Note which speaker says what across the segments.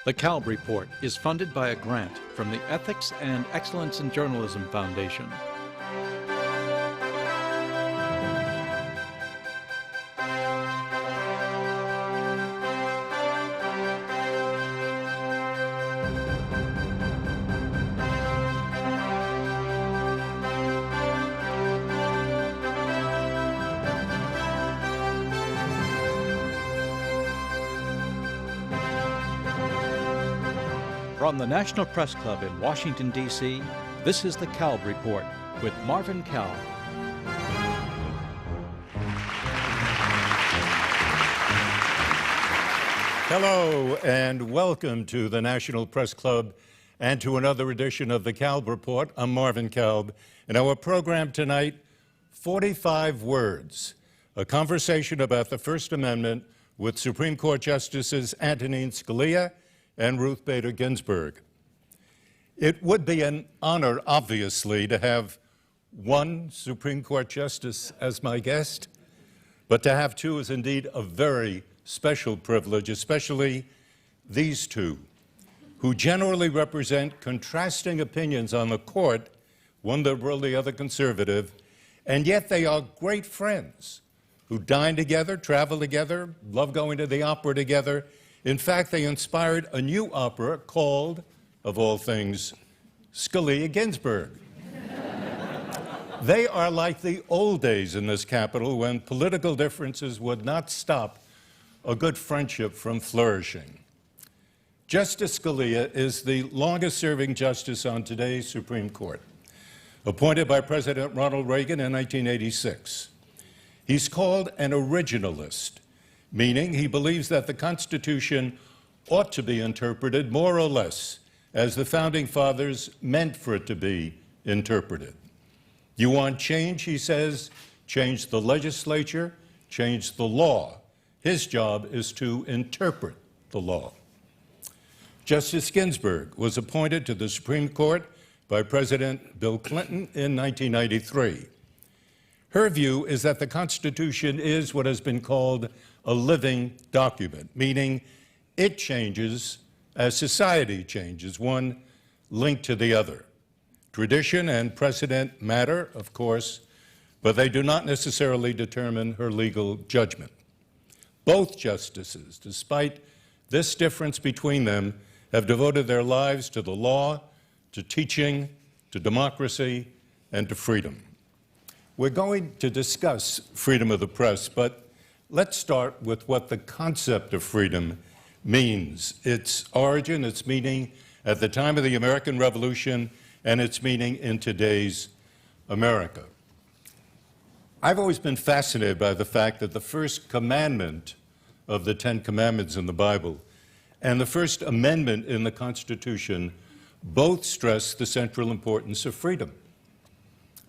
Speaker 1: The Kalb Report is funded by a grant from the Ethics and Excellence in Journalism Foundation. From the National Press Club in Washington, D.C., this is the Kalb Report with Marvin Kalb.
Speaker 2: Hello and welcome to the National Press Club and to another edition of the Kalb Report. I'm Marvin Kalb. In our program tonight, 45 Words, a conversation about the First Amendment with Supreme Court Justices Antonin Scalia and Ruth Bader Ginsburg. It would be an honor, obviously, to have one Supreme Court Justice as my guest, but to have two is indeed a very special privilege, especially these two, who generally represent contrasting opinions on the court, one liberal, the other conservative, and yet they are great friends who dine together, travel together, love going to the opera together. In fact, they inspired a new opera called, of all things, Scalia-Ginsburg. They are like the old days in this capital when political differences would not stop a good friendship from flourishing. Justice Scalia is the longest-serving justice on today's Supreme Court, appointed by President Ronald Reagan in 1986. He's called an originalist, meaning he believes that the Constitution ought to be interpreted more or less as the Founding Fathers meant for it to be interpreted. You want change, he says, change the legislature, change the law. His job is to interpret the law. Justice Ginsburg was appointed to the Supreme Court by President Bill Clinton in 1993. Her view is that the Constitution is what has been called a living document, meaning it changes as society changes, one linked to the other. Tradition and precedent matter, of course, but they do not necessarily determine her legal judgment. Both justices, despite this difference between them, have devoted their lives to the law, to teaching, to democracy, and to freedom. We're going to discuss freedom of the press, but let's start with what the concept of freedom means, its origin, its meaning at the time of the American Revolution, and its meaning in today's America. I've always been fascinated by the fact that the first commandment of the Ten Commandments in the Bible and the First Amendment in the Constitution both stress the central importance of freedom.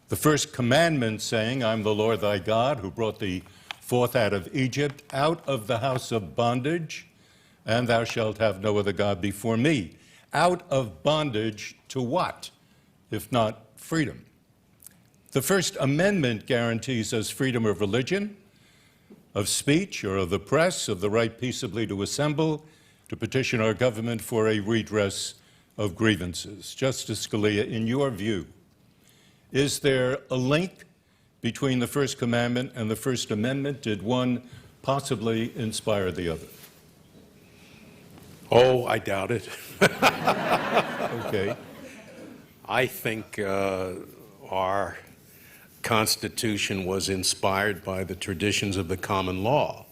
Speaker 2: The first commandment saying, "I'm the Lord thy God who brought thee forth out of Egypt, out of the house of bondage, and thou shalt have no other God before me." Out of bondage to what, if not freedom? The First Amendment guarantees us freedom of religion, of speech or of the press, of the right peaceably to assemble, to petition our government for a redress of grievances. Justice Scalia, in your view, is there a link between the First Commandment and the First Amendment? Did one possibly inspire the other?
Speaker 3: Oh, I doubt it.
Speaker 2: Okay.
Speaker 3: I think our Constitution was inspired by the traditions of the common law.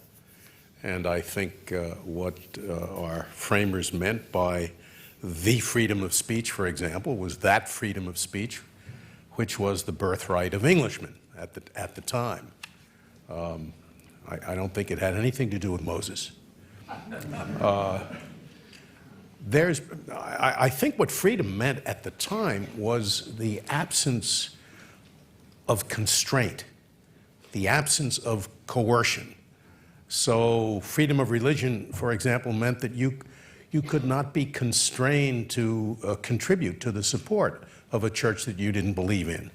Speaker 3: And I think what our framers meant by the freedom of speech, for example, was that freedom of speech which was the birthright of Englishmen at the time. I don't think it had anything to do with Moses. I think what freedom meant at the time was the absence of constraint, the absence of coercion. So freedom of religion, for example, meant that you could not be constrained to contribute to the support of a church that you didn't believe in.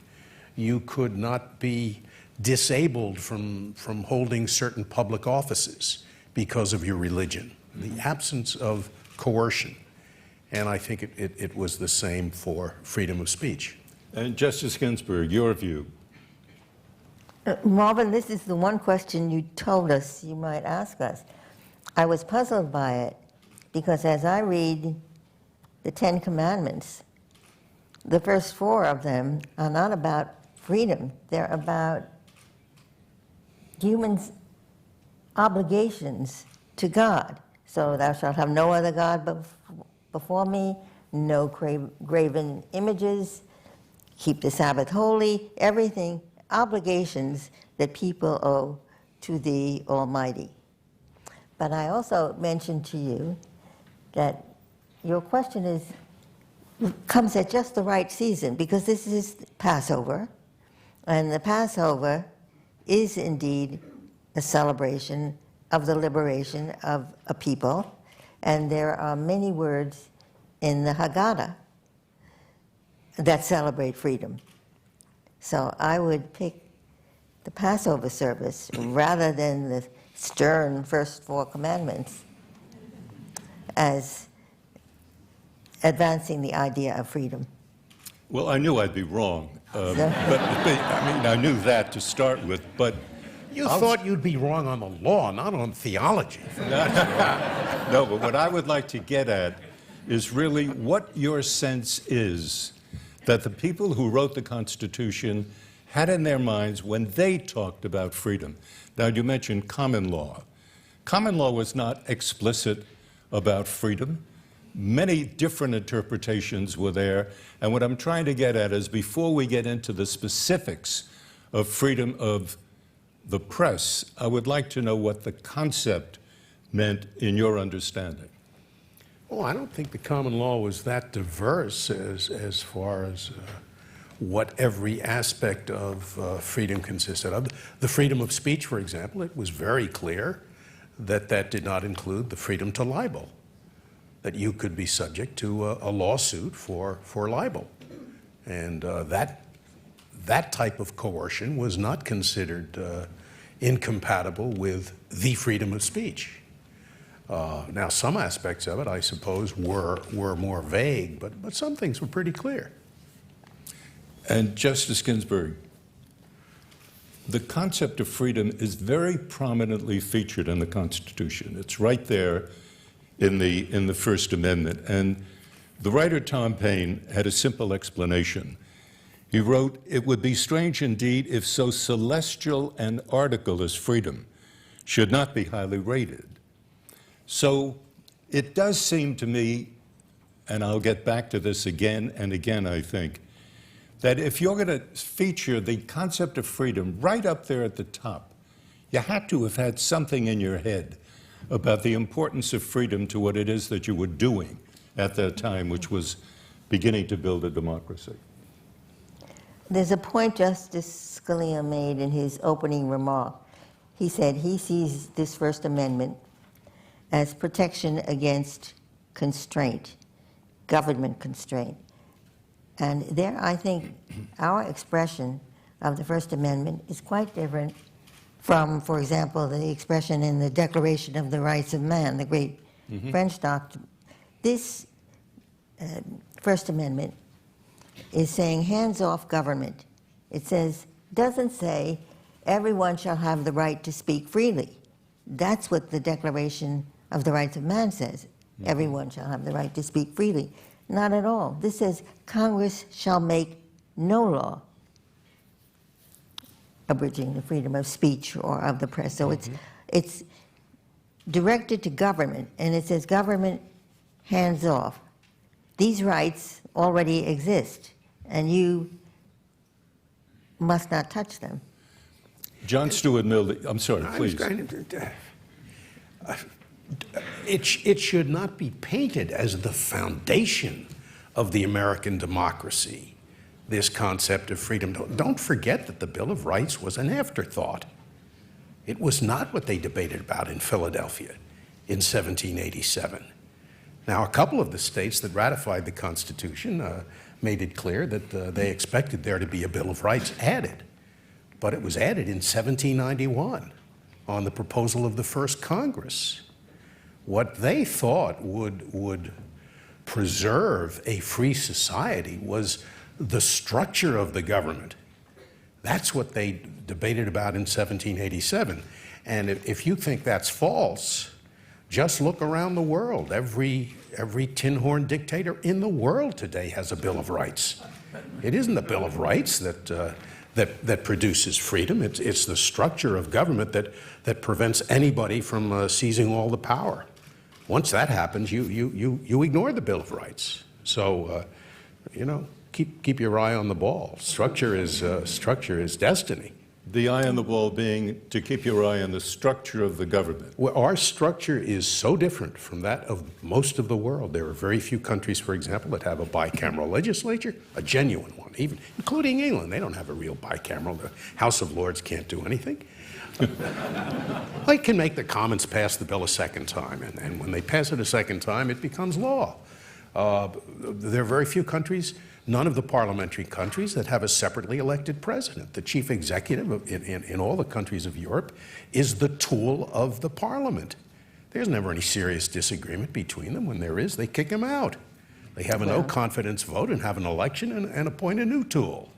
Speaker 3: You could not be disabled from holding certain public offices because of your religion. The absence of coercion. And I think it was the same for freedom of speech.
Speaker 2: And Justice Ginsburg, your view.
Speaker 4: Marvin, this is the one question you told us you might ask us. I was puzzled by it because as I read the Ten Commandments, the first four of them are not about freedom. They're about humans' obligations to God. So thou shalt have no other God before me, no graven images, keep the Sabbath holy, everything, obligations that people owe to the Almighty. But I also mentioned to you that your question comes at just the right season because this is Passover, and the Passover is indeed a celebration of the liberation of a people, and there are many words in the Haggadah that celebrate freedom. So I would pick the Passover service rather than the stern first four commandments as advancing the idea of freedom.
Speaker 2: Well, I knew I'd be wrong, but I mean, I knew that to start with, but
Speaker 3: You thought you'd be wrong on the law, not on theology.
Speaker 2: no, but what I would like to get at is really what your sense is that the people who wrote the Constitution had in their minds when they talked about freedom. Now, you mentioned common law. Common law was not explicit about freedom. Many different interpretations were there, and what I'm trying to get at is before we get into the specifics of freedom of the press, I would like to know what the concept meant in your understanding.
Speaker 3: Well, I don't think the common law was that diverse as far as what every aspect of freedom consisted of. The freedom of speech, for example, it was very clear that that did not include the freedom to libel, that you could be subject to a lawsuit for libel. And that type of coercion was not considered incompatible with the freedom of speech. Now, some aspects of it, I suppose, were more vague, but some things were pretty clear.
Speaker 2: And Justice Ginsburg, the concept of freedom is very prominently featured in the Constitution. It's right there in the First Amendment. And the writer Tom Paine had a simple explanation. He wrote, "It would be strange indeed if so celestial an article as freedom should not be highly rated." So it does seem to me, and I'll get back to this again and again, I think, that if you're going to feature the concept of freedom right up there at the top, you had to have had something in your head about the importance of freedom to what it is that you were doing at that time, which was beginning to build a democracy.
Speaker 4: There's a point Justice Scalia made in his opening remark. He said he sees this First Amendment as protection against constraint, government constraint. And there, I think, our expression of the First Amendment is quite different from, for example, the expression in the Declaration of the Rights of Man, the great French doctrine. This First Amendment is saying hands off government. It doesn't say everyone shall have the right to speak freely. That's what the Declaration of the Rights of Man says. Everyone shall have the right to speak freely. Not at all. This says Congress shall make no law abridging the freedom of speech or of the press. So it's directed to government, and it says government hands off. These rights already exist, and you must not touch them.
Speaker 2: John Stuart Mill, I'm sorry, please.
Speaker 3: It should not be painted as the foundation of the American democracy, this concept of freedom. Don't forget that the Bill of Rights was an afterthought. It was not what they debated about in Philadelphia in 1787. Now, a couple of the states that ratified the Constitution made it clear that they expected there to be a Bill of Rights added. But it was added in 1791 on the proposal of the first Congress. What they thought would preserve a free society was the structure of the government. That's what they debated about in 1787. And if you think that's false, just look around the world. Every tin horn dictator in the world today has a Bill of Rights. It isn't the Bill of Rights that produces freedom. It's the structure of government that prevents anybody from seizing all the power. Once that happens, you ignore the Bill of Rights. So, keep your eye on the ball. Structure is destiny.
Speaker 2: The eye on the ball being to keep your eye on the structure of the government.
Speaker 3: Well, our structure is so different from that of most of the world. There are very few countries, for example, that have a bicameral legislature, a genuine one, even including England. They don't have a real bicameral. The House of Lords can't do anything. They can make the Commons pass the bill a second time, and when they pass it a second time, it becomes law. There are very few countries, none of the parliamentary countries, that have a separately elected president. The chief executive in all the countries of Europe is the tool of the parliament. There's never any serious disagreement between them. When there is, they kick him out. They have a no confidence vote and have an election and appoint a new tool.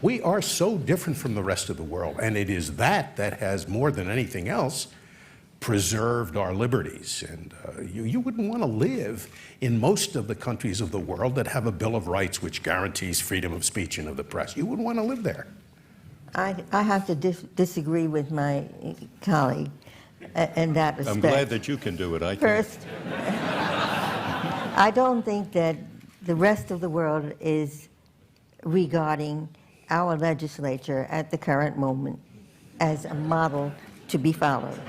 Speaker 3: We are so different from the rest of the world, and it is that has, more than anything else, preserved our liberties. And you wouldn't want to live in most of the countries of the world that have a Bill of Rights which guarantees freedom of speech and of the press. You wouldn't want to live there.
Speaker 4: I have to disagree with my colleague in that respect.
Speaker 2: I'm glad that you can do it. I can't.
Speaker 4: First, I don't think that the rest of the world is regarding our legislature at the current moment as a model to be followed.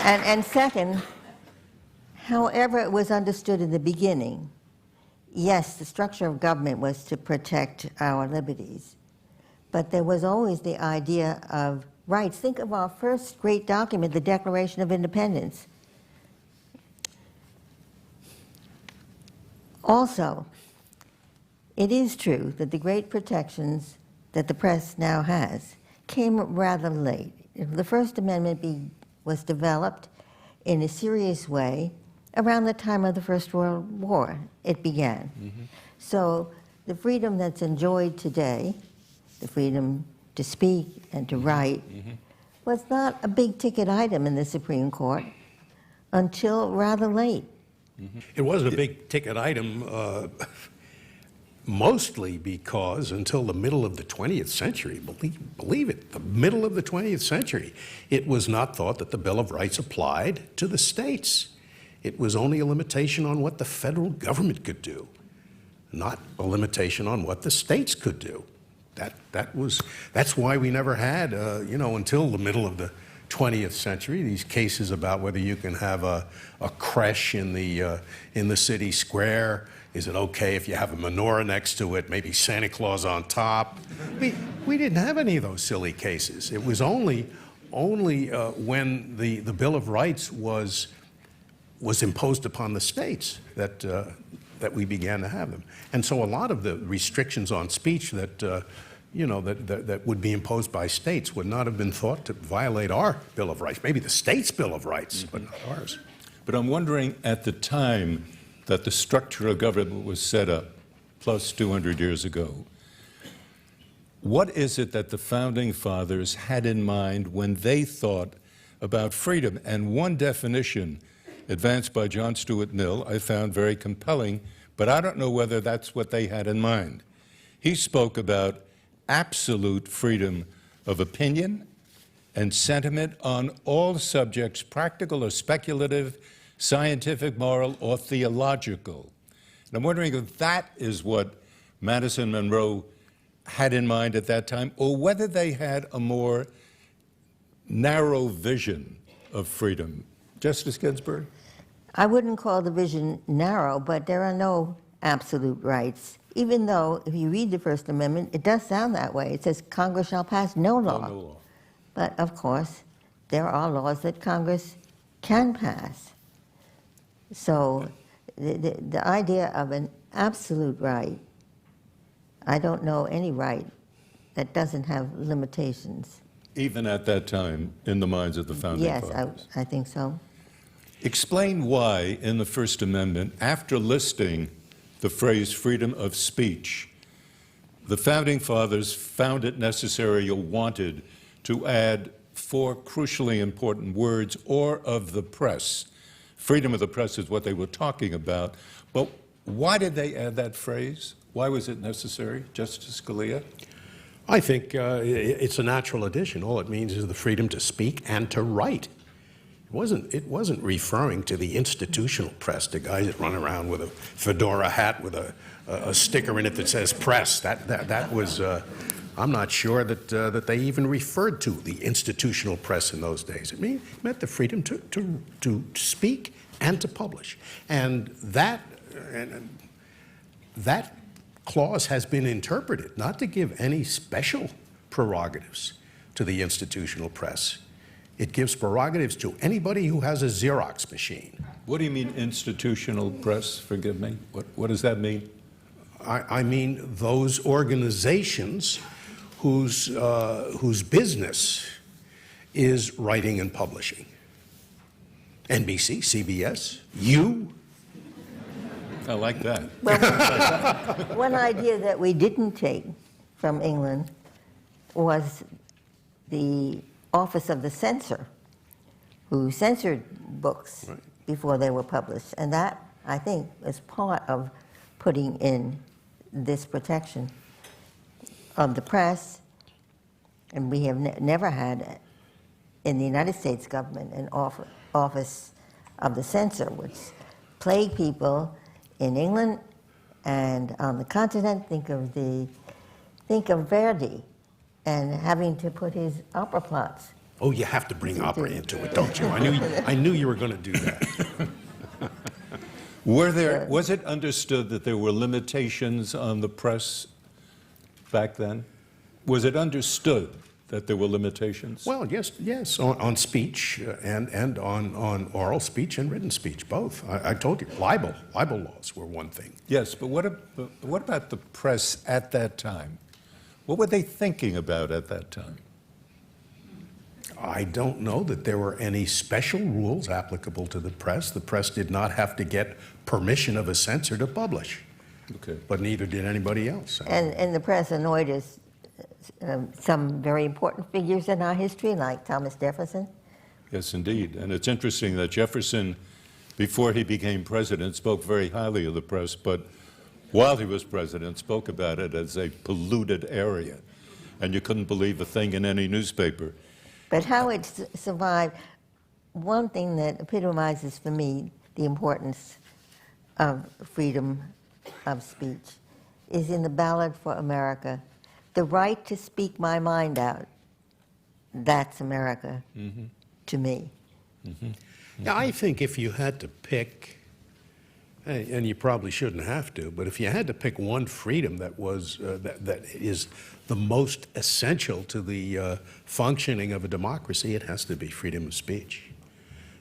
Speaker 4: And second, however it was understood in the beginning, yes, the structure of government was to protect our liberties, but there was always the idea of rights. Think of our first great document, the Declaration of Independence. Also, it is true that the great protections that the press now has came rather late. The First Amendment was developed in a serious way around the time of the First World War. It began. Mm-hmm. So the freedom that's enjoyed today, the freedom to speak and to write, was not a big-ticket item in the Supreme Court until rather late.
Speaker 3: It wasn't a big-ticket item, mostly because until the middle of the 20th century, believe it, the middle of the 20th century, it was not thought that the Bill of Rights applied to the states. It was only a limitation on what the federal government could do, not a limitation on what the states could do. That's why we never had, until the middle of the 20th century, these cases about whether you can have a creche in the city square. Is it okay if you have a menorah next to it, maybe Santa Claus on top? We didn't have any of those silly cases. It was only when the Bill of Rights was imposed upon the states that we began to have them. And so a lot of the restrictions on speech that would be imposed by states would not have been thought to violate our Bill of Rights. Maybe the state's Bill of Rights, but not ours.
Speaker 2: But I'm wondering, at the time that the structure of government was set up, plus 200 years ago, what is it that the Founding Fathers had in mind when they thought about freedom? And one definition advanced by John Stuart Mill I found very compelling, but I don't know whether that's what they had in mind. He spoke about absolute freedom of opinion and sentiment on all subjects, practical or speculative, scientific, moral, or theological. And I'm wondering if that is what Madison Monroe had in mind at that time, or whether they had a more narrow vision of freedom. Justice Ginsburg?
Speaker 4: I wouldn't call the vision narrow, but there are no absolute rights. Even though, if you read the First Amendment, it does sound that way. It says Congress shall pass no law.
Speaker 2: No law.
Speaker 4: But, of course, there are laws that Congress can pass. So the idea of an absolute right, I don't know any right that doesn't have limitations.
Speaker 2: Even at that time, in the minds of the founding
Speaker 4: Yes,
Speaker 2: fathers.
Speaker 4: I think so.
Speaker 2: Explain why, in the First Amendment, after listing the phrase freedom of speech, the founding fathers found it necessary or wanted to add 4 crucially important words, or of the press. Freedom of the press is what they were talking about, but why did they add that phrase? Why was it necessary, Justice Scalia?
Speaker 3: I think it's a natural addition. All it means is the freedom to speak and to write. It wasn't referring to the institutional press, the guys that run around with a fedora hat with a sticker in it that says press. That was, I'm not sure that they even referred to the institutional press in those days. It meant the freedom to speak and to publish. And that clause has been interpreted not to give any special prerogatives to the institutional press. It gives prerogatives to anybody who has a Xerox machine.
Speaker 2: What do you mean institutional press? Forgive me. What does that mean?
Speaker 3: I mean those organizations whose business is writing and publishing. NBC, CBS, you.
Speaker 2: I like that.
Speaker 4: Well, one idea that we didn't take from England was the office of the censor, who censored books before they were published. And that, I think, is part of putting in this protection of the press. And we have never had in the United States government an office of the censor, which plagued people in England and on the continent. Think of Verdi and having to put his opera plots.
Speaker 3: Oh, you have to bring opera into it, don't you? I knew you were going to do that.
Speaker 2: Was it understood that there were limitations on the press back then? Was it understood that there were limitations?
Speaker 3: Well, yes, on speech and on oral speech and written speech, both. I told you, libel laws were one thing.
Speaker 2: Yes, but what about the press at that time? What were they thinking about at that time?
Speaker 3: I don't know that there were any special rules applicable to the press. The press did not have to get permission of a censor to publish.
Speaker 2: Okay.
Speaker 3: But neither did anybody else.
Speaker 4: And the press annoyed us, some very important figures in our history, like Thomas Jefferson.
Speaker 2: Yes, indeed. And it's interesting that Jefferson, before he became president, spoke very highly of the press, but while he was president, spoke about it as a polluted area. And you couldn't believe a thing in any newspaper.
Speaker 4: But how it survived, one thing that epitomizes for me the importance of freedom of speech is in the Ballad for America. The right to speak my mind out, that's America to me.
Speaker 3: Yeah, I think if you had to pick, and you probably shouldn't have to, but if you had to pick one freedom that was that is the most essential to the functioning of a democracy, it has to be freedom of speech,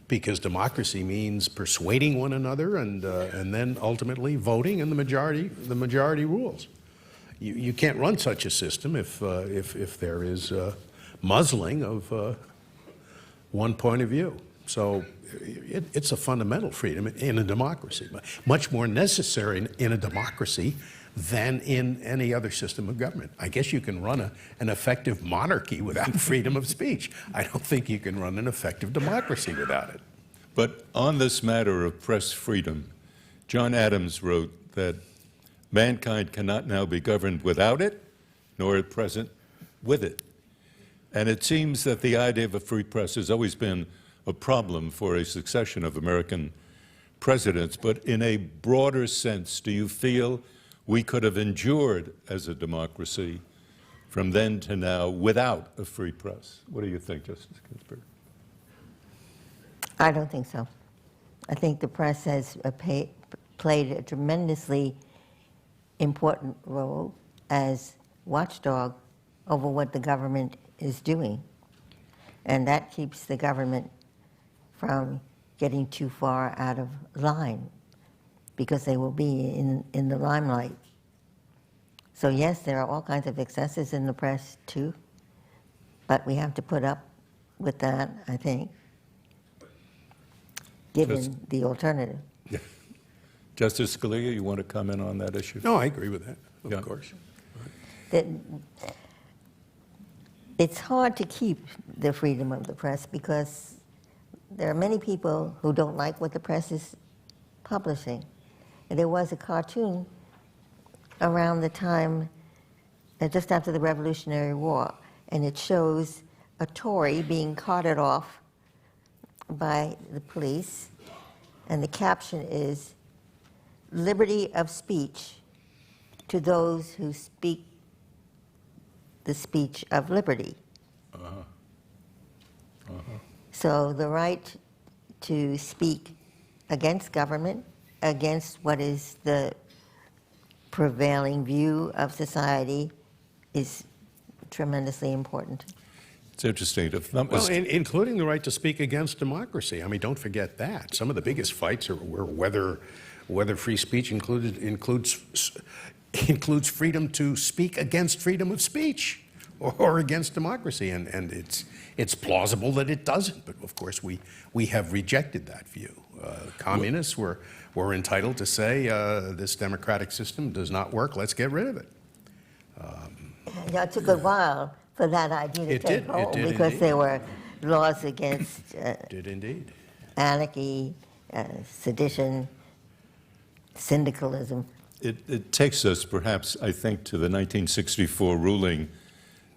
Speaker 3: because democracy means persuading one another and then ultimately voting, and the majority rules. You can't run such a system if there is muzzling of one point of view. So it's a fundamental freedom in a democracy, but much more necessary in a democracy than in any other system of government. I guess you can run an effective monarchy without freedom of speech. I don't think you can run an effective democracy without it.
Speaker 2: But on this matter of press freedom, John Adams wrote that mankind cannot now be governed without it, nor at present with it. And it seems that the idea of a free press has always been a problem for a succession of American presidents. But in a broader sense, do you feel we could have endured as a democracy from then to now without a free press? What do you think, Justice Ginsburg?
Speaker 4: I don't think so. I think the press has played a tremendously important role as watchdog over what the government is doing. And that keeps the government from getting too far out of line, because they will be in the limelight. So yes, there are all kinds of excesses in the press too, but we have to put up with that, I think, given the alternative.
Speaker 2: Justice Scalia, you want to comment on that issue?
Speaker 3: No, I agree with that, of
Speaker 2: Yeah.
Speaker 3: course.
Speaker 4: That it's hard to keep the freedom of the press because there are many people who don't like what the press is publishing. And there was a cartoon around the time, just after the Revolutionary War, and it shows a Tory being carted off by the police, and the caption is, "Liberty of speech to those who speak the speech of liberty." So the right to speak against government, against what is the prevailing view of society, is tremendously important.
Speaker 2: It's interesting.
Speaker 3: Well, including the right to speak against democracy. I mean, don't forget that. Some of the biggest fights were whether free speech includes freedom to speak against freedom of speech or against democracy, and it's plausible that it doesn't. But of course, we have rejected that view. Communists were entitled to say this democratic system does not work. Let's get rid of it.
Speaker 4: Yeah, it took a while for that idea to take hold because
Speaker 3: indeed.
Speaker 4: there were laws against
Speaker 3: Did indeed.
Speaker 4: anarchy, sedition, syndicalism.
Speaker 2: It takes us, perhaps, I think, to the 1964 ruling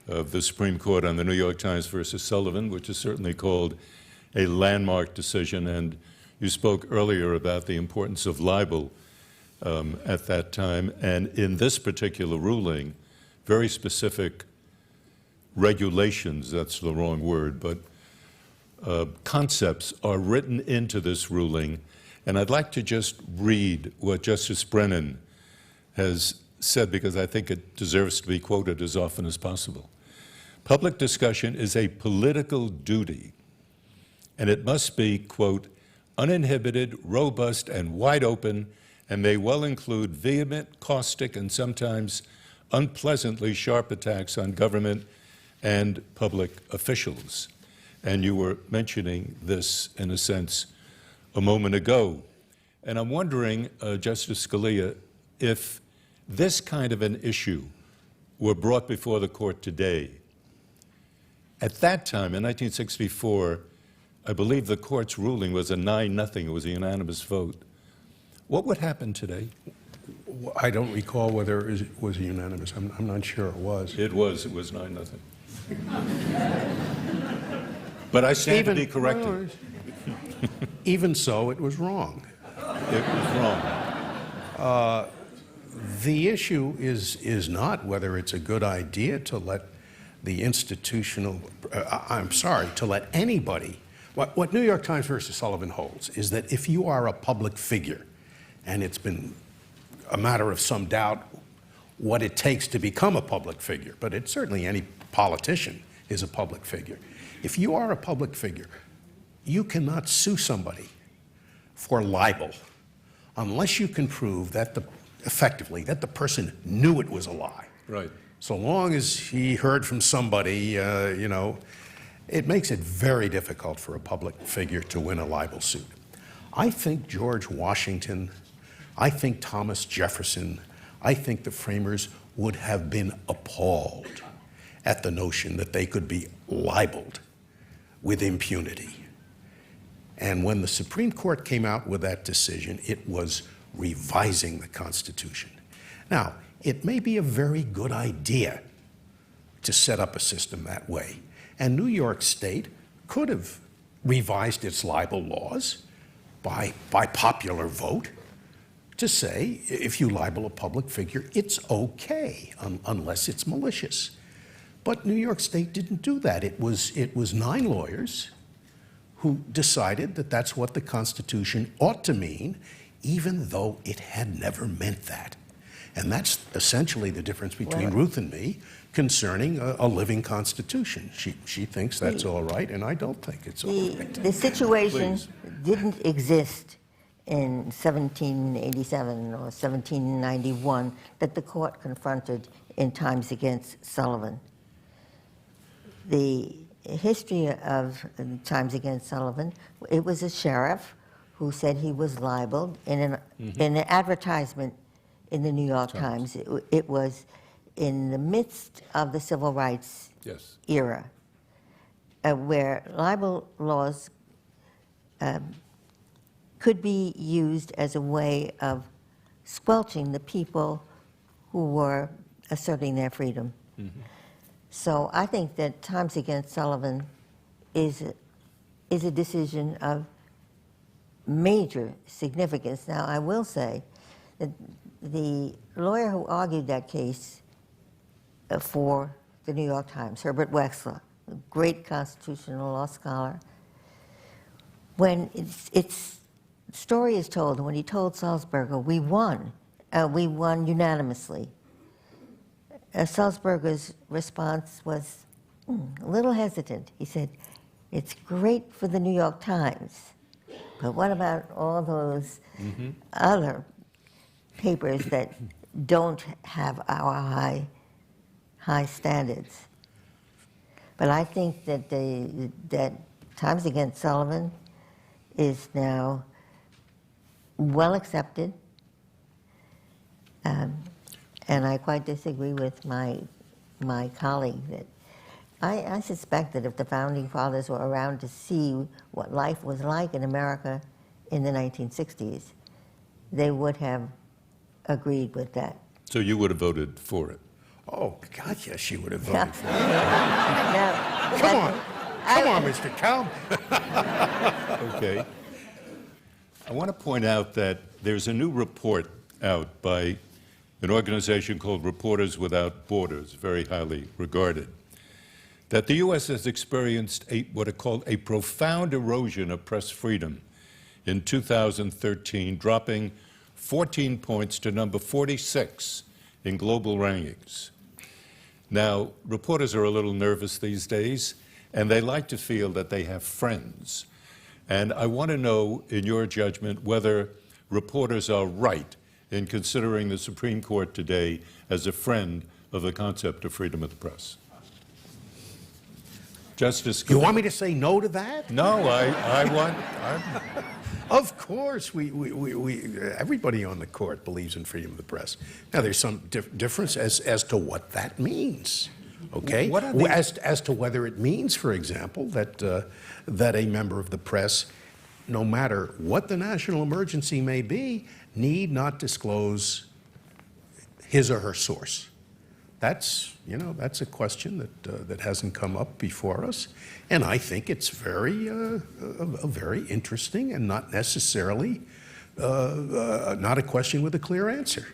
Speaker 2: of the Supreme Court on the New York Times versus Sullivan, which is certainly called a landmark decision. And you spoke earlier about the importance of libel at that time. And in this particular ruling, very specific regulations, that's the wrong word, but concepts are written into this ruling. And I'd like to just read what Justice Brennan has said, because I think it deserves to be quoted as often as possible. Public discussion is a political duty, and it must be, quote, uninhibited, robust, and wide open, and may well include vehement, caustic, and sometimes unpleasantly sharp attacks on government and public officials. And you were mentioning this, in a sense, a moment ago. And I'm wondering, Justice Scalia, if this kind of an issue were brought before the court today, at that time, in 1964, I believe the court's ruling was a 9-0, it was a unanimous vote. What would happen today?
Speaker 3: I don't recall whether it was unanimous. I'm not sure it was.
Speaker 2: It was 9-0. But I stand to be corrected.
Speaker 3: Even so, it was wrong.
Speaker 2: It was wrong.
Speaker 3: The issue is not whether it's a good idea to let the institutional, to let anybody, what New York Times versus Sullivan holds is that if you are a public figure, and it's been a matter of some doubt what it takes to become a public figure, but it's certainly any politician is a public figure. If you are a public figure, you cannot sue somebody for libel unless you can prove that effectively that the person knew it was a lie.
Speaker 2: Right.
Speaker 3: So long as he heard from somebody, it makes it very difficult for a public figure to win a libel suit. I think George Washington, I think Thomas Jefferson, I think the framers would have been appalled at the notion that they could be libeled with impunity. And when the Supreme Court came out with that decision, it was revising the Constitution. Now, it may be a very good idea to set up a system that way. And New York State could have revised its libel laws by popular vote to say, if you libel a public figure, it's okay, unless it's malicious. But New York State didn't do that. It was 9 lawyers who decided that that's what the Constitution ought to mean, even though it had never meant that. And that's essentially the difference between Ruth and me concerning a living Constitution. She thinks that's all right, and I don't think it's all right.
Speaker 4: The situation didn't exist in 1787 or 1791 that the court confronted in Times Against Sullivan. The history of Times Against Sullivan, it was a sheriff who said he was libeled in an advertisement in the New York Times. It was in the midst of the civil rights
Speaker 2: Yes.
Speaker 4: era, where libel laws could be used as a way of squelching the people who were asserting their freedom. So I think that Times Against Sullivan is a decision of major significance. Now, I will say that the lawyer who argued that case for the New York Times, Herbert Wexler, a great constitutional law scholar, when its story is told, when he told Sulzberger, we won unanimously, Sulzberger's response was a little hesitant. He said, it's great for the New York Times, but what about all those other papers that don't have our high standards? But I think that that Times Against Sullivan is now well accepted. And I quite disagree with my colleague that I suspect that if the Founding Fathers were around to see what life was like in America in the 1960s, they would have agreed with that.
Speaker 2: So you would have voted for it?
Speaker 3: Oh, God, yes, she would have voted for it.
Speaker 4: Now,
Speaker 3: Come on, Mr. Kalb.
Speaker 2: Okay. I want to point out that there's a new report out by an organization called Reporters Without Borders, very highly regarded, that the U.S. has experienced what are called a profound erosion of press freedom in 2013, dropping 14 points to number 46 in global rankings. Now, reporters are a little nervous these days, and they like to feel that they have friends. And I want to know, in your judgment, whether reporters are right in considering the Supreme Court today as a friend of the concept of freedom of the press. Justice Scalia.
Speaker 3: You want me to say no to that?
Speaker 2: No, I want...
Speaker 3: Of course, everybody on the court believes in freedom of the press. Now, there's some difference as to what that means, okay?
Speaker 2: What are the...
Speaker 3: as to whether it means, for example, that a member of the press, no matter what the national emergency may be, need not disclose his or her source. That's a question that hasn't come up before us, and I think it's a very interesting and not necessarily not a question with a clear answer.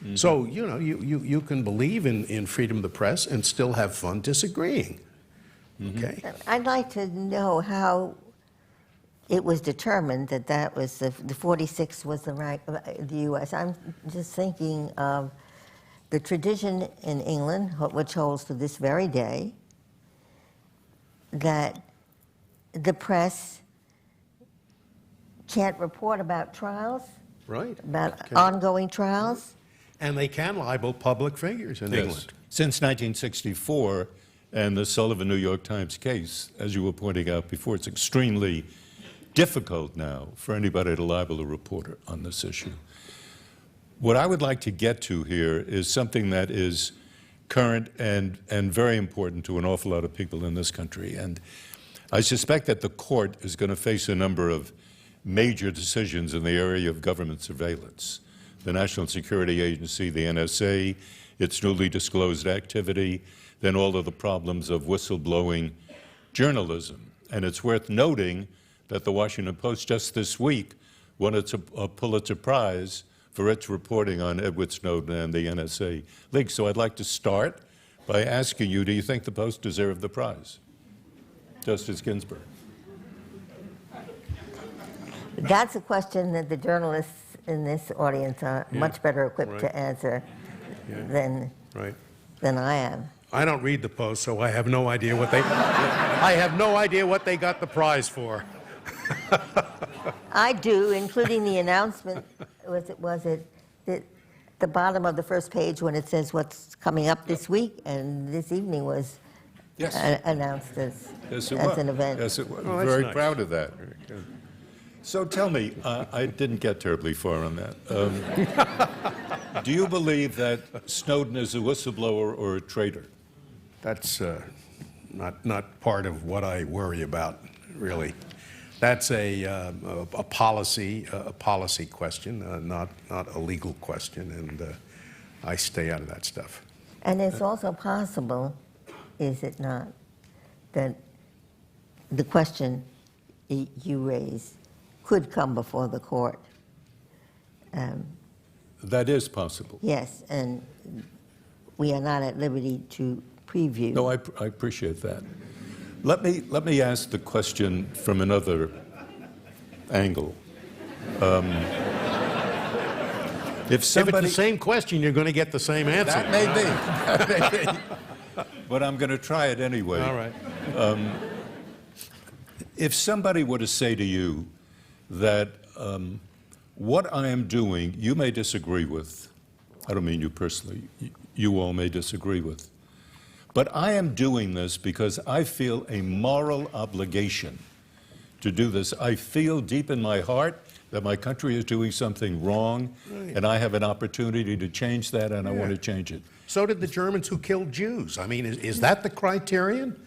Speaker 3: Mm-hmm. So you can believe in freedom of the press and still have fun disagreeing. Mm-hmm. Okay.
Speaker 4: I'd like to know how it was determined that that was the 46 was the rank of the U.S. I'm just thinking of the tradition in England, which holds to this very day, that the press can't report about trials,
Speaker 3: right?
Speaker 4: About ongoing trials.
Speaker 3: And they can libel public figures in England.
Speaker 2: Since 1964 and the Sullivan New York Times case, as you were pointing out before, it's extremely difficult now for anybody to libel a reporter on this issue. What I would like to get to here is something that is current and very important to an awful lot of people in this country. And I suspect that the court is going to face a number of major decisions in the area of government surveillance. The National Security Agency, the NSA, its newly disclosed activity, then all of the problems of whistleblowing journalism. And it's worth noting that the Washington Post just this week won a Pulitzer Prize for its reporting on Edward Snowden and the NSA leaks. So I'd like to start by asking you, do you think the Post deserved the prize? Justice Ginsburg.
Speaker 4: That's a question that the journalists in this audience are much better equipped to answer than I am.
Speaker 3: I don't read the Post, so I have no idea what they I have no idea what they got the prize for.
Speaker 4: I do, including the announcement. Was it the bottom of the first page when it says what's coming up this week, and this evening was
Speaker 2: Yes.
Speaker 4: announced as,
Speaker 2: Yes, it
Speaker 4: as
Speaker 2: was.
Speaker 4: an event.
Speaker 2: Yes, it was.
Speaker 3: Oh, that's
Speaker 2: Very
Speaker 3: nice.
Speaker 2: proud of that. So tell me, I didn't get terribly far on that. Do you believe that Snowden is a whistleblower or a traitor?
Speaker 3: That's not part of what I worry about, really. That's a policy question, not a legal question, and I stay out of that stuff.
Speaker 4: And it's also possible, is it not, that the question you raise could come before the court.
Speaker 2: That is possible.
Speaker 4: Yes, and we are not at liberty to preview.
Speaker 2: No, I appreciate that. Let me ask the question from another angle. If
Speaker 3: If
Speaker 2: somebody,
Speaker 3: it's the same question, you're going to get the same answer.
Speaker 2: that may be, that may be. But I'm going to try it anyway.
Speaker 3: All right.
Speaker 2: If somebody were to say to you that what I am doing, you may disagree with, I don't mean you personally, you all may disagree with, but I am doing this because I feel a moral obligation to do this. I feel deep in my heart that my country is doing something wrong, and I have an opportunity to change that, and I want to change it.
Speaker 3: So did the Germans who killed Jews. I mean, is that the criterion?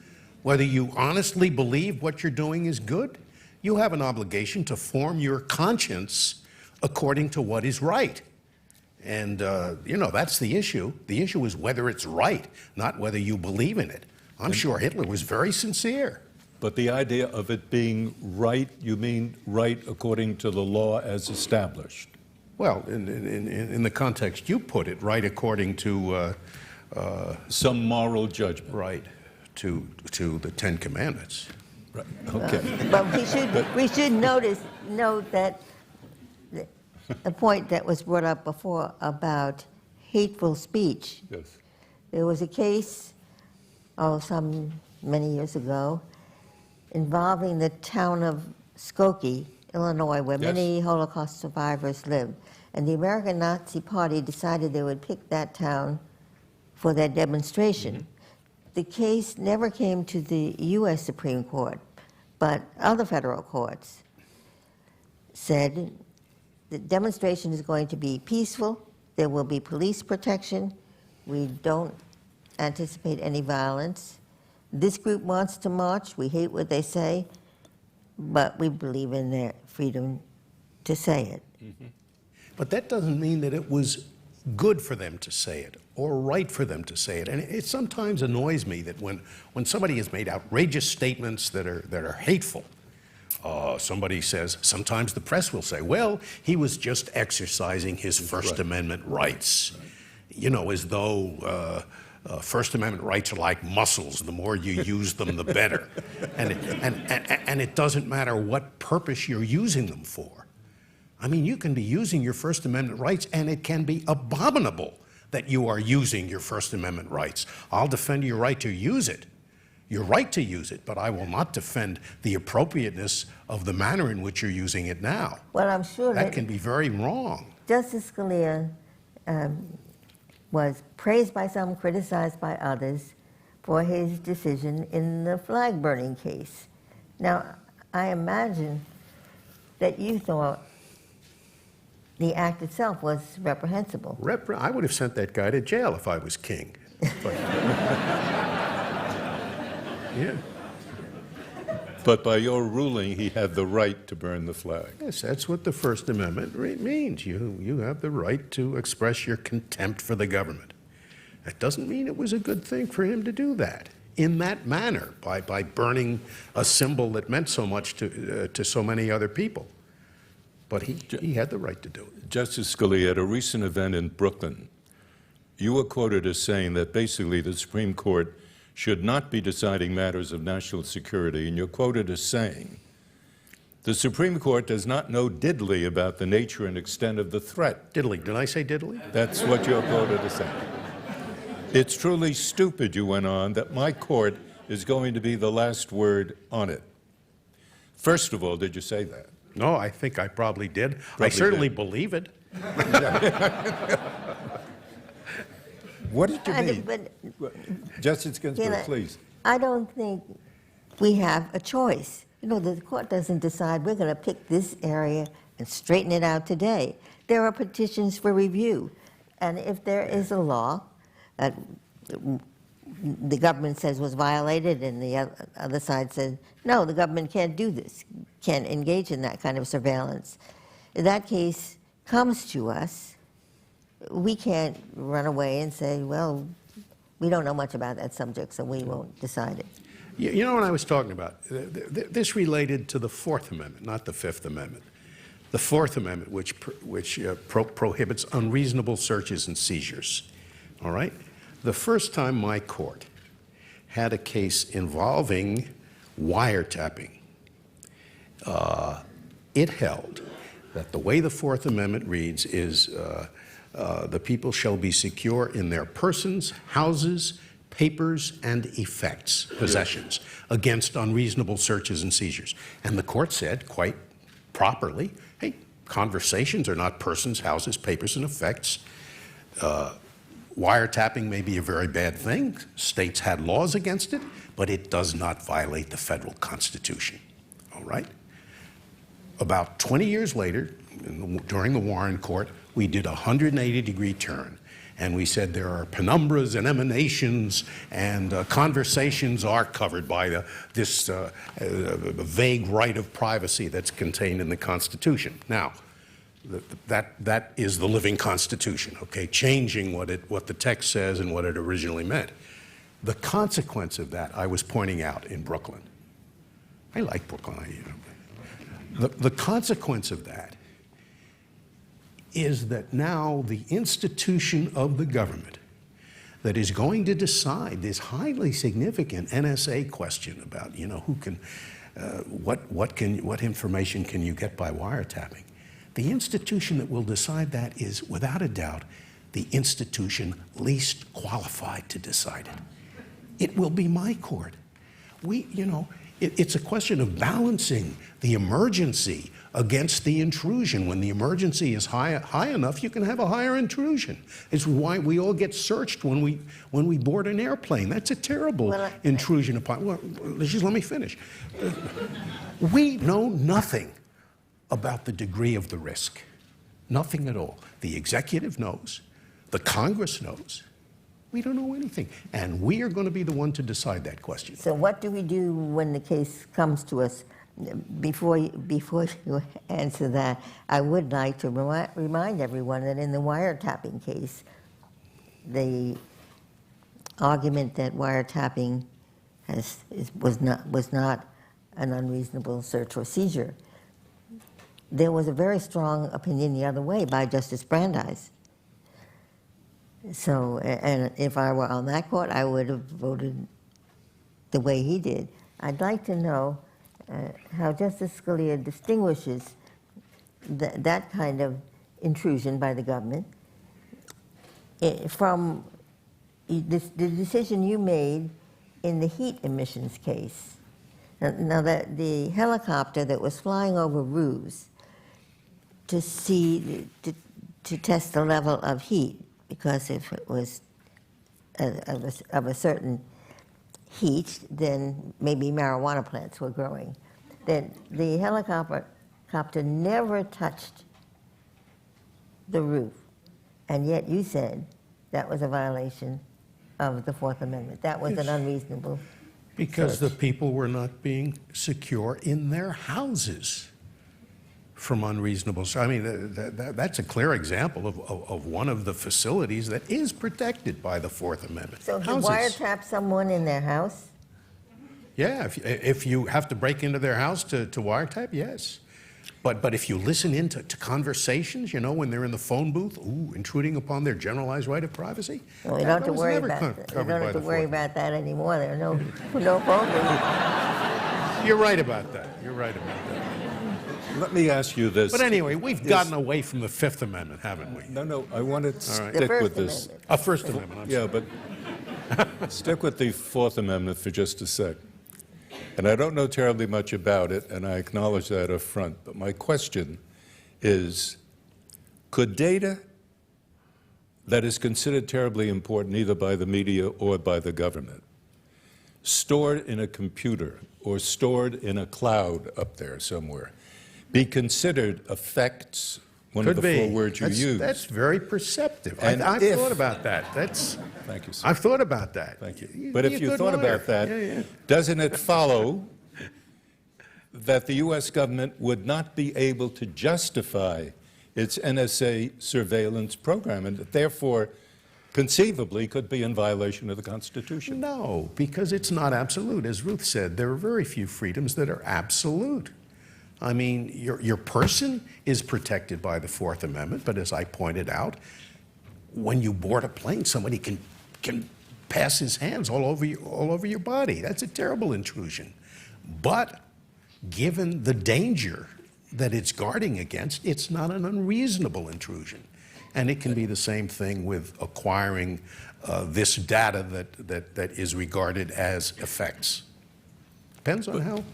Speaker 3: Whether you honestly believe what you're doing is good? You have an obligation to form your conscience according to what is right. And, that's the issue. The issue is whether it's right, not whether you believe in it. I'm sure Hitler was very sincere.
Speaker 2: But the idea of it being right, you mean right according to the law as established?
Speaker 3: Well, in the context you put it, right according to
Speaker 2: Some moral judgment.
Speaker 3: right to the Ten Commandments.
Speaker 2: Right. Okay.
Speaker 4: But we should note that the point that was brought up before about hateful speech.
Speaker 2: Yes.
Speaker 4: There was a case, many years ago, involving the town of Skokie, Illinois, where
Speaker 2: Yes.
Speaker 4: many Holocaust survivors lived. And the American Nazi Party decided they would pick that town for their demonstration. The case never came to the U.S. Supreme Court, but other federal courts said the demonstration is going to be peaceful, there will be police protection, we don't anticipate any violence. This group wants to march, we hate what they say, but we believe in their freedom to say it.
Speaker 3: But that doesn't mean that it was good for them to say it or right for them to say it. And it sometimes annoys me that when somebody has made outrageous statements that are hateful, somebody says, sometimes the press will say, well, he was just exercising his First Amendment rights. You know, as though First Amendment rights are like muscles. The more you use them, the better. And it doesn't matter what purpose you're using them for. I mean, you can be using your First Amendment rights, and it can be abominable that you are using your First Amendment rights. I'll defend your right to use it, your right to use it, but I will not defend the appropriateness of the manner in which you're using it now.
Speaker 4: Well, I'm sure
Speaker 3: That can be very wrong.
Speaker 4: Justice Scalia was praised by some, criticized by others for his decision in the flag burning case. Now, I imagine that you thought the act itself was reprehensible.
Speaker 3: I would have sent that guy to jail if I was king. But, yeah.
Speaker 2: But by your ruling, he had the right to burn the flag.
Speaker 3: Yes, that's what the First Amendment means. You have the right to express your contempt for the government. That doesn't mean it was a good thing for him to do that in that manner, by burning a symbol that meant so much to so many other people. But he had the right to do it.
Speaker 2: Justice Scalia, at a recent event in Brooklyn, you were quoted as saying that basically the Supreme Court should not be deciding matters of national security, and you're quoted as saying, the Supreme Court does not know diddly about the nature and extent of the threat.
Speaker 3: Diddly. Did I say diddly?
Speaker 2: That's what you're quoted as saying. It's truly stupid, you went on, that my court is going to be the last word on it. First of all, did you say that?
Speaker 3: No, I think I probably did. I
Speaker 2: Probably
Speaker 3: certainly
Speaker 2: did.
Speaker 3: believe it.
Speaker 2: What did you
Speaker 4: And-
Speaker 2: mean?
Speaker 4: but
Speaker 2: Justice Ginsburg,
Speaker 4: Can I-
Speaker 2: please.
Speaker 4: I don't think we have a choice. You know, the court doesn't decide we're going to pick this area and straighten it out today. There are petitions for review. And if there is a law that the government says was violated and the other side says, no, the government can't do this, can't engage in that kind of surveillance, if that case comes to us, we can't run away and say, well, we don't know much about that subject, so we won't decide it.
Speaker 3: You know what I was talking about? This related to the Fourth Amendment, not the Fifth Amendment. The Fourth Amendment, which prohibits unreasonable searches and seizures. All right? The first time my court had a case involving wiretapping, it held that the way the Fourth Amendment reads is the people shall be secure in their persons, houses, papers, and effects, possessions, against unreasonable searches and seizures. And the court said, quite properly, hey, conversations are not persons, houses, papers, and effects. Wiretapping may be a very bad thing. States had laws against it, but it does not violate the federal Constitution. All right? About 20 years later, during the Warren Court, we did a 180-degree turn. And we said there are penumbras and emanations, and conversations are covered by this vague right of privacy that's contained in the Constitution. Now, that is the living Constitution, okay, changing what the text says and what it originally meant. The consequence of that, I was pointing out in Brooklyn. I like Brooklyn. The consequence of that is that now the institution of the government that is going to decide this highly significant NSA question about, you know, who can, what information can you get by wiretapping? The institution that will decide that is, without a doubt, the institution least qualified to decide it. It will be my court. It's a question of balancing the emergency against the intrusion. When the emergency is high enough, you can have a higher intrusion. It's why we all get searched when we board an airplane. That's a terrible intrusion upon. Well, just let me finish. We know nothing about the degree of the risk. Nothing at all. The executive knows. The Congress knows. We don't know anything. And we are going to be the one to decide that question.
Speaker 4: So what do we do when the case comes to us? Before you answer that, I would like to remind everyone that in the wiretapping case, the argument that wiretapping was not an unreasonable search or seizure, there was a very strong opinion the other way by Justice Brandeis. So, and if I were on that court, I would have voted the way he did. I'd like to know how Justice Scalia distinguishes that kind of intrusion by the government from the decision you made in the heat emissions case. Now, the helicopter that was flying over roofs to test the level of heat, because if it was of a certain heat, then maybe marijuana plants were growing. Then the helicopter never touched the roof, and yet you said that was a violation of the Fourth Amendment. That was an unreasonable
Speaker 3: Because
Speaker 4: search.
Speaker 3: the people were not being secure in their houses from unreasonable. I mean, that's a clear example of one of the facilities that is protected by the Fourth Amendment.
Speaker 4: So if you
Speaker 3: Houses.
Speaker 4: wiretap someone in their house?
Speaker 3: Yeah, if you have to break into their house to wiretap, yes. But if you listen into conversations, you know, when they're in the phone booth, intruding upon their generalized right of privacy.
Speaker 4: Well, you don't have to worry about that. You don't have to worry about that anymore. There are no phone booths.
Speaker 3: You're right about that. You're right about that.
Speaker 2: Let me ask you this.
Speaker 3: But anyway, we've gotten away from the Fifth Amendment, haven't we?
Speaker 2: No, I want to
Speaker 4: The
Speaker 2: stick
Speaker 4: First
Speaker 2: with this.
Speaker 4: Amendment.
Speaker 3: First Amendment, I'm
Speaker 2: Yeah, but stick with the Fourth Amendment for just a sec. And I don't know terribly much about it, and I acknowledge that up front. But my question is, could data that is considered terribly important either by the media or by the government, stored in a computer or stored in a cloud up there somewhere, be considered effects, one of the 4 words you use?
Speaker 3: That's very perceptive.
Speaker 2: And
Speaker 3: I've
Speaker 2: if-
Speaker 3: thought about that.
Speaker 2: Thank you, sir.
Speaker 3: I've thought about that.
Speaker 2: Thank you.
Speaker 3: You'd
Speaker 2: But
Speaker 3: be
Speaker 2: if
Speaker 3: a
Speaker 2: you
Speaker 3: good
Speaker 2: thought
Speaker 3: lawyer.
Speaker 2: about that,
Speaker 3: Yeah.
Speaker 2: doesn't it follow that the U.S. government would not be able to justify its NSA surveillance program, and that therefore conceivably could be in violation of the Constitution?
Speaker 3: No, because it's not absolute. As Ruth said, there are very few freedoms that are absolute. I mean, your person is protected by the Fourth Amendment, but as I pointed out, when you board a plane, somebody can pass his hands all over your body. That's a terrible intrusion. But given the danger that it's guarding against, it's not an unreasonable intrusion. And it can be the same thing with acquiring this data that is regarded as effects. Depends on how.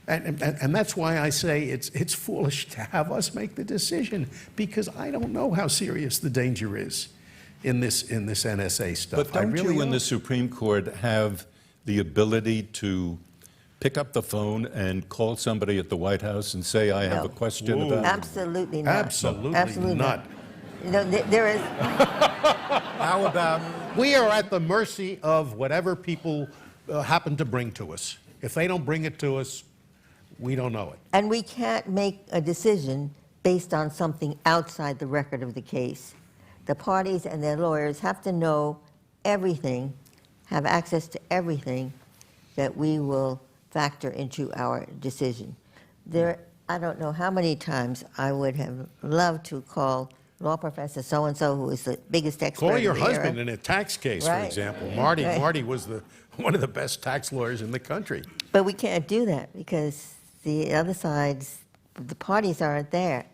Speaker 3: And that's why I say it's foolish to have us make the decision, because I don't know how serious the danger is in this NSA stuff.
Speaker 2: But don't you in the Supreme Court have the ability to pick up the phone and call somebody at the White House and say, I have a question about it?
Speaker 4: Absolutely not.
Speaker 3: Absolutely not.
Speaker 4: You know, there is.
Speaker 2: How about,
Speaker 3: We are at the mercy of whatever people happen to bring to us. If they don't bring it to us, we don't know it.
Speaker 4: And we can't make a decision based on something outside the record of the case. The parties and their lawyers have to know everything, have access to everything that we will factor into our decision. I don't know how many times I would have loved to call law professor so-and-so, who is the biggest expert
Speaker 3: Call your
Speaker 4: in the era.
Speaker 3: husband in a tax case, for
Speaker 4: Right.
Speaker 3: example. Marty
Speaker 4: Right.
Speaker 3: was one of the best tax lawyers in the country.
Speaker 4: But we can't do that because the other sides, the parties aren't there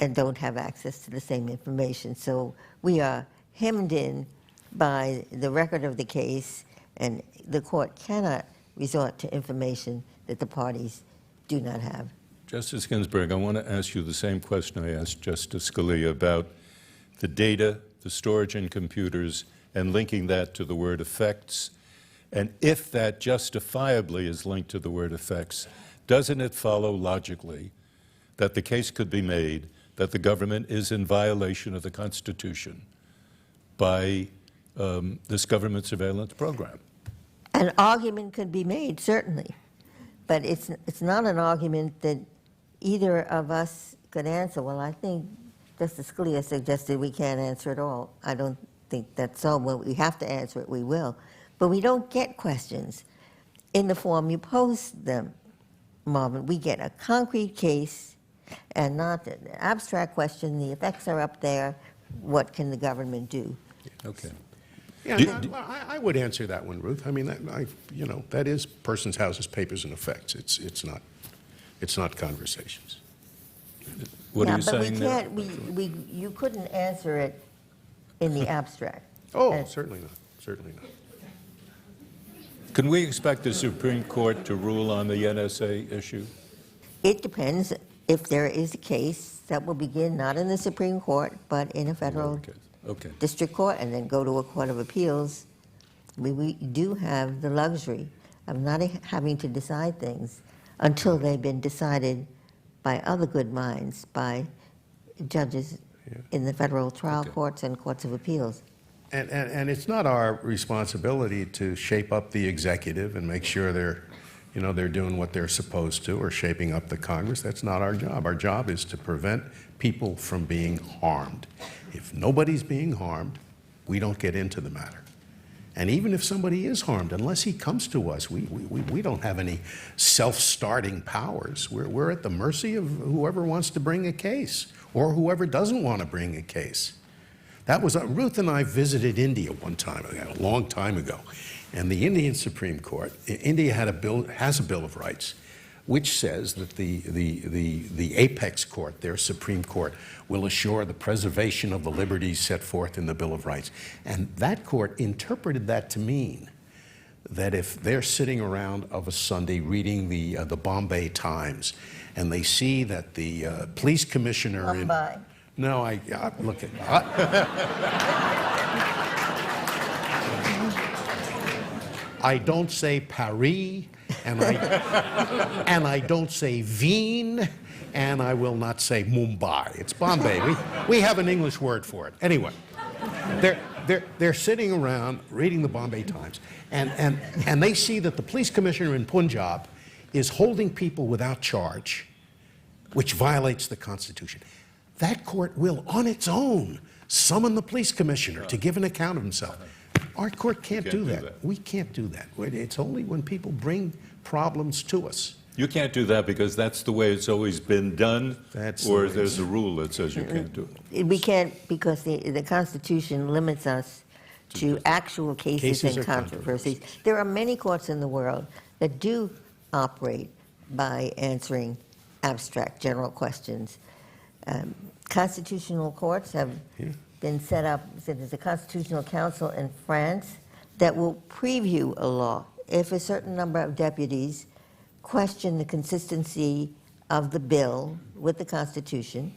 Speaker 4: and don't have access to the same information. So we are hemmed in by the record of the case, and the court cannot resort to information that the parties do not have.
Speaker 2: Justice Ginsburg, I want to ask you the same question I asked Justice Scalia about the data, the storage in computers, and linking that to the word effects. And if that justifiably is linked to the word effects, doesn't it follow logically that the case could be made that the government is in violation of the Constitution by this government surveillance program?
Speaker 4: An argument could be made, certainly, but it's not an argument that either of us could answer. Well, I think Justice Scalia suggested we can't answer it all. I don't think that's so. When we have to answer it, we will. But we don't get questions in the form you pose them, Marvin. We get a concrete case and not an abstract question. The effects are up there. What can the government do?
Speaker 2: Okay.
Speaker 3: Yeah, I would answer that one, Ruth. I mean, that is persons, houses, papers, and effects. It's not conversations.
Speaker 2: What are you
Speaker 4: but
Speaker 2: saying there?
Speaker 4: you couldn't answer it in the abstract.
Speaker 3: Oh, certainly not. Certainly not.
Speaker 2: Can we expect the Supreme Court to rule on the NSA issue?
Speaker 4: It depends if there is a case that will begin not in the Supreme Court, but in a federal
Speaker 2: Okay.
Speaker 4: district court and then go to a court of appeals. We do have the luxury of not having to decide things until they've been decided by other good minds, by judges in the federal trial courts and courts of appeals.
Speaker 3: And it's not our responsibility to shape up the executive and make sure they're doing what they're supposed to or shaping up the Congress. That's not our job. Our job is to prevent people from being harmed. If nobody's being harmed, we don't get into the matter. And even if somebody is harmed, unless he comes to us, we don't have any self-starting powers. We're at the mercy of whoever wants to bring a case or whoever doesn't want to bring a case. That was Ruth and I visited India one time, a long time ago, and the Indian Supreme Court. India has a Bill of Rights, which says that the apex court, their Supreme Court, will assure the preservation of the liberties set forth in the Bill of Rights. And that court interpreted that to mean that if they're sitting around of a Sunday reading the Bombay Times, and they see that the police commissioner in...
Speaker 4: Mumbai.
Speaker 3: No, look at... I don't say Paris, and I don't say Wien, and I will not say Mumbai. It's Bombay. We have an English word for it. Anyway, they're sitting around reading the Bombay Times, and they see that the police commissioner in Punjab is holding people without charge, which violates the Constitution. That court will, on its own, summon the police commissioner to give an account of himself. Our court can't do that. We can't do that. It's only when people bring problems to us.
Speaker 2: You can't do that because that's the way it's always been done, or there's a rule that says you can't do it?
Speaker 4: We can't because the Constitution limits us to actual cases and controversies. There are many courts in the world that do operate by answering abstract general questions. Constitutional courts have been set up. So there's a constitutional council in France that will preview a law. If a certain number of deputies question the consistency of the bill with the Constitution,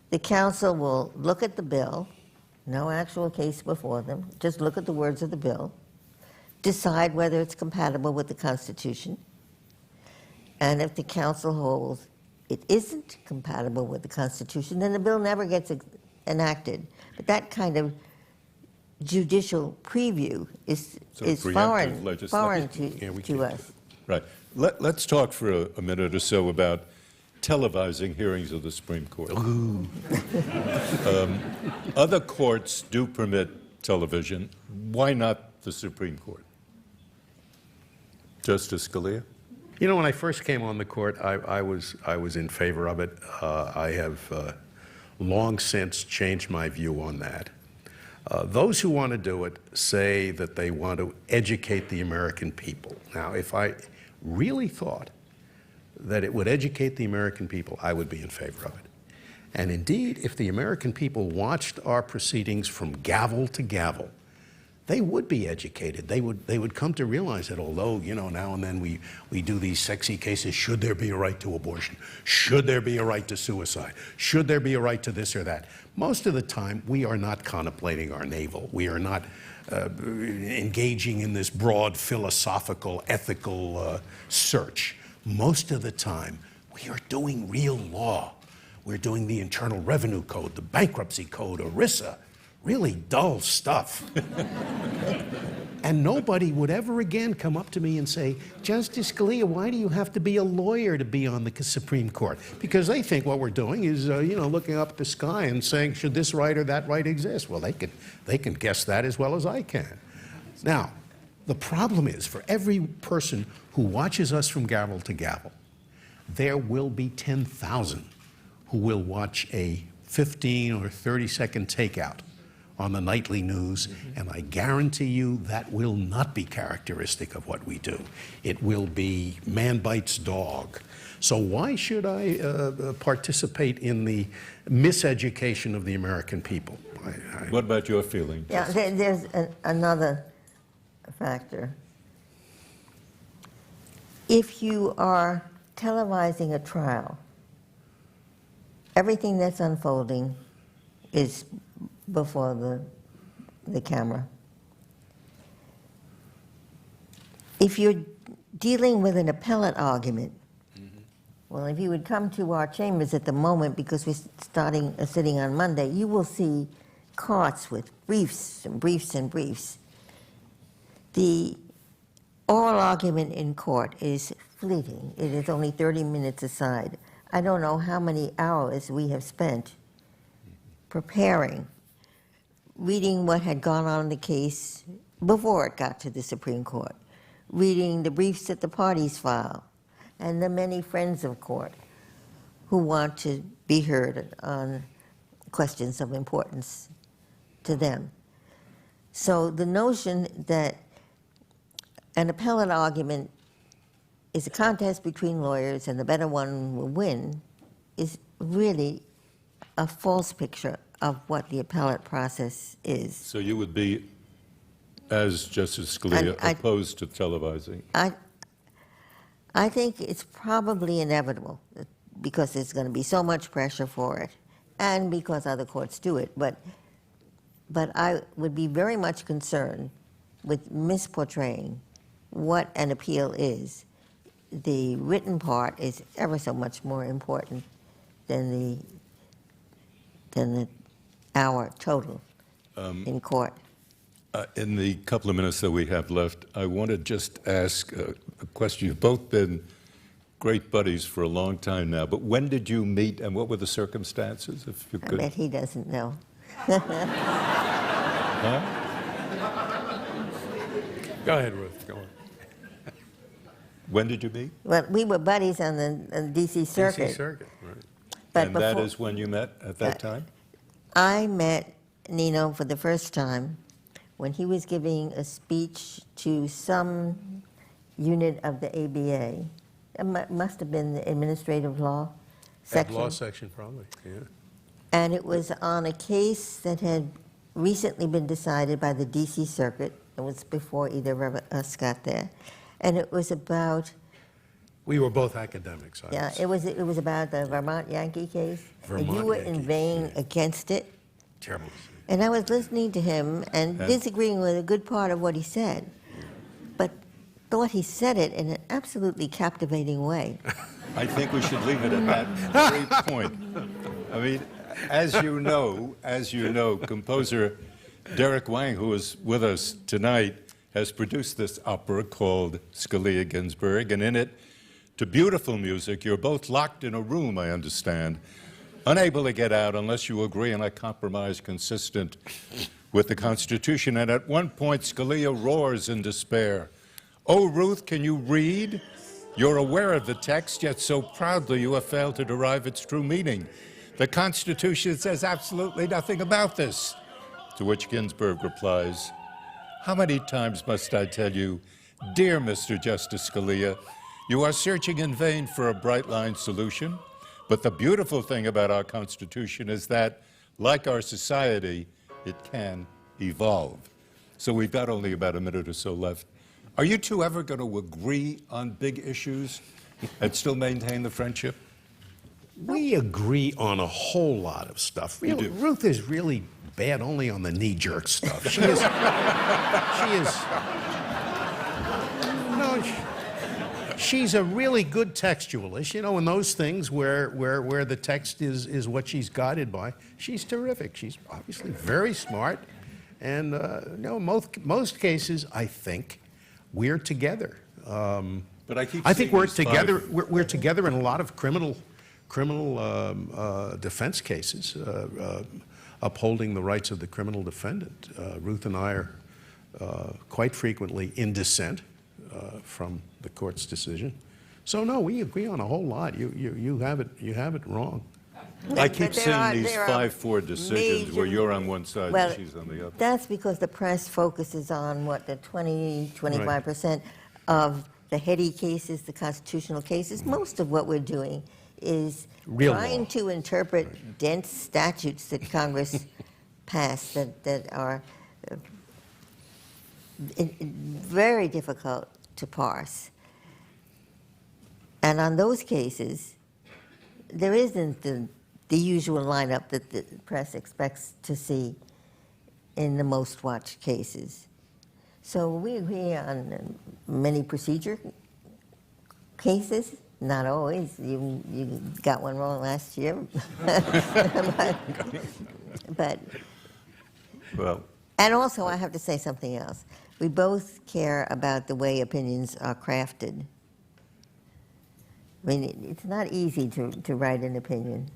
Speaker 4: the council will look at the bill, no actual case before them, just look at the words of the bill, decide whether it's compatible with the Constitution, and if the council holds it isn't compatible with the Constitution, then the bill never gets enacted. But that kind of judicial preview is foreign to us.
Speaker 2: Right. Let's talk for a minute or so about televising hearings of the Supreme Court. Other courts do permit television. Why not the Supreme Court? Justice Scalia?
Speaker 3: You know, when I first came on the court, I was in favor of it. I have long since changed my view on that. Those who want to do it say that they want to educate the American people. Now, if I really thought that it would educate the American people, I would be in favor of it. And indeed, if the American people watched our proceedings from gavel to gavel, they would be educated. They would come to realize that although, you know, now and then we do these sexy cases, should there be a right to abortion? Should there be a right to suicide? Should there be a right to this or that? Most of the time, we are not contemplating our navel. We are not engaging in this broad philosophical, ethical search. Most of the time, we are doing real law. We're doing the Internal Revenue Code, the Bankruptcy Code, ERISA, really dull stuff. And nobody would ever again come up to me and say, Justice Scalia, why do you have to be a lawyer to be on the Supreme Court? Because they think what we're doing is, you know, looking up at the sky and saying, should this right or that right exist? Well, they can guess that as well as I can. Now, the problem is, for every person who watches us from gavel to gavel, there will be 10,000 who will watch a 15 or 30-second takeout on the nightly news, and I guarantee you that will not be characteristic of what we do. It will be man bites dog. So why should I participate in the miseducation of the American people?
Speaker 2: What about your feeling?
Speaker 4: Yeah, there's another factor. If you are televising a trial, everything that's unfolding is before the camera. If you're dealing with an appellate argument, well, if you would come to our chambers at the moment, because we're starting a sitting on Monday, you will see carts with briefs and briefs and briefs. The oral argument in court is fleeting. It is only 30 minutes aside. I don't know how many hours we have spent preparing, reading what had gone on in the case before it got to the Supreme Court, reading the briefs that the parties file, and the many friends of court who want to be heard on questions of importance to them. So the notion that an appellate argument is a contest between lawyers and the better one will win is really a false picture of what the appellate process is.
Speaker 2: So you would be as Justice Scalia
Speaker 4: I-
Speaker 2: opposed to televising?
Speaker 4: I think it's probably inevitable because there's going to be so much pressure for it, and because other courts do it. But I would be very much concerned with misportraying what an appeal is. The written part is ever so much more important than the hour total in court.
Speaker 2: In the couple of minutes that we have left, I want to just ask a question. You've both been great buddies for a long time now, but when did you meet and what were the circumstances, if you
Speaker 4: I
Speaker 2: could?
Speaker 4: bet he doesn't know.
Speaker 2: Huh?
Speaker 3: Go ahead, Ruth. Go on.
Speaker 2: When did you meet?
Speaker 4: Well, we were buddies on the D.C. Circuit.
Speaker 3: DC Circuit, right.
Speaker 4: But
Speaker 2: And that
Speaker 4: before-
Speaker 2: is when you met at that time?
Speaker 4: I met Nino for the first time when he was giving a speech to some unit of the ABA. It must have been the administrative law
Speaker 3: Ed
Speaker 4: section.
Speaker 3: law section, probably, yeah.
Speaker 4: And it was on a case that had recently been decided by the D.C. Circuit. It was before either of us got there. And it was about,
Speaker 3: We were both academics.
Speaker 4: yeah, it was about the Vermont Yankee case. And you
Speaker 3: Vermont
Speaker 4: were
Speaker 3: Yankee,
Speaker 4: inveighing against it.
Speaker 3: Terrible.
Speaker 4: And I was listening to him and disagreeing with a good part of what he said, but thought he said it in an absolutely captivating way.
Speaker 2: I think we should leave it at that very point. I mean, as you know, composer Derek Wang, who is with us tonight, has produced this opera called Scalia Ginsburg, and in it, to beautiful music, you're both locked in a room, I understand, unable to get out unless you agree on a compromise consistent with the Constitution. And at one point, Scalia roars in despair, "Oh, Ruth, can you read? You're aware of the text, yet so proudly you have failed to derive its true meaning. The Constitution says absolutely nothing about this." To which Ginsburg replies, "How many times must I tell you, dear Mr. Justice Scalia, you are searching in vain for a bright-line solution? But the beautiful thing about our Constitution is that, like our society, it can evolve." So we've got only about a minute or so left. Are you two ever going to agree on big issues and still maintain the friendship?
Speaker 3: We agree on a whole lot of stuff.
Speaker 2: You do.
Speaker 3: Ruth is really bad only on the knee-jerk stuff. She is. No, she's a really good textualist, you know, and those things where the text is what she's guided by. She's terrific. She's obviously very smart, and most cases, I think, we're together.
Speaker 2: But I keep
Speaker 3: I think
Speaker 2: seeing
Speaker 3: we're
Speaker 2: these
Speaker 3: together.
Speaker 2: five-
Speaker 3: We're together in a lot of criminal defense cases, upholding the rights of the criminal defendant. Ruth and I are quite frequently in dissent from the court's decision. So no, we agree on a whole lot. You have it wrong.
Speaker 2: I keep
Speaker 4: But
Speaker 2: seeing these
Speaker 4: there are
Speaker 2: 5-4 decisions where
Speaker 4: major-
Speaker 2: you're on one side
Speaker 4: Well,
Speaker 2: and she's on the other.
Speaker 4: that's because the press focuses on what the 25% of the heady cases, the constitutional cases. Most of what we're doing is
Speaker 3: Real
Speaker 4: trying
Speaker 3: law.
Speaker 4: to interpret dense statutes that Congress passed that are very difficult to parse. And on those cases, there isn't the usual lineup that the press expects to see in the most watched cases. So we agree on many procedure cases, not always. You got one wrong last year. but
Speaker 2: Well,
Speaker 4: and also, I have to say something else. We both care about the way opinions are crafted. I mean, it's not easy to write an opinion.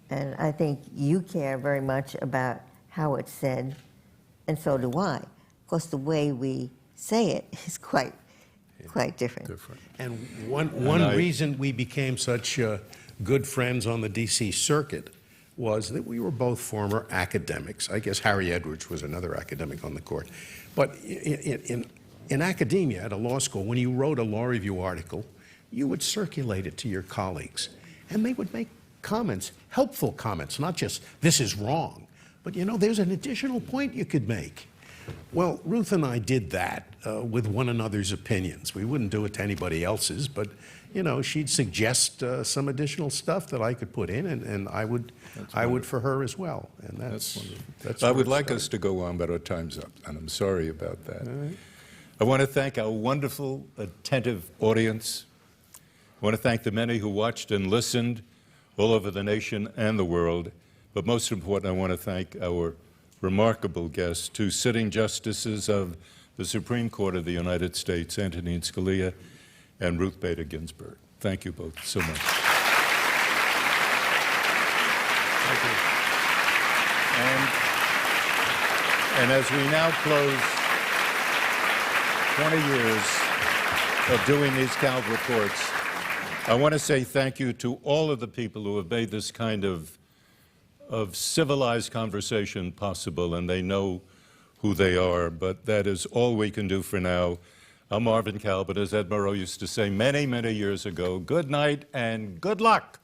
Speaker 4: And I think you care very much about how it's said, and so do I. Of course, the way we say it is quite different.
Speaker 3: And one
Speaker 2: I-
Speaker 3: reason we became such good friends on the D.C. Circuit was that we were both former academics. I guess Harry Edwards was another academic on the court. But in academia, at a law school, when you wrote a law review article, you would circulate it to your colleagues, and they would make comments, helpful comments, not just, "this is wrong," but, you know, there's an additional point you could make. Well, Ruth and I did that with one another's opinions. We wouldn't do it to anybody else's, but you know, she'd suggest some additional stuff that I could put in, and I would for her as well. And that's
Speaker 2: I
Speaker 3: where
Speaker 2: would
Speaker 3: it
Speaker 2: like
Speaker 3: started.
Speaker 2: us to go on, but our time's up, and I'm sorry about that. I want to thank our wonderful, attentive audience. I want to thank the many who watched and listened all over the nation and the world. But most important, I want to thank our remarkable guests, two sitting justices of the Supreme Court of the United States, Antonin Scalia and Ruth Bader Ginsburg. Thank you both so much. Thank you. And as we now close 20 years of doing these Kalb reports, I want to say thank you to all of the people who have made this kind of civilized conversation possible, and they know who they are, but that is all we can do for now. I'm Marvin Kalb, but as Ed Murrow used to say many, many years ago, good night and good luck.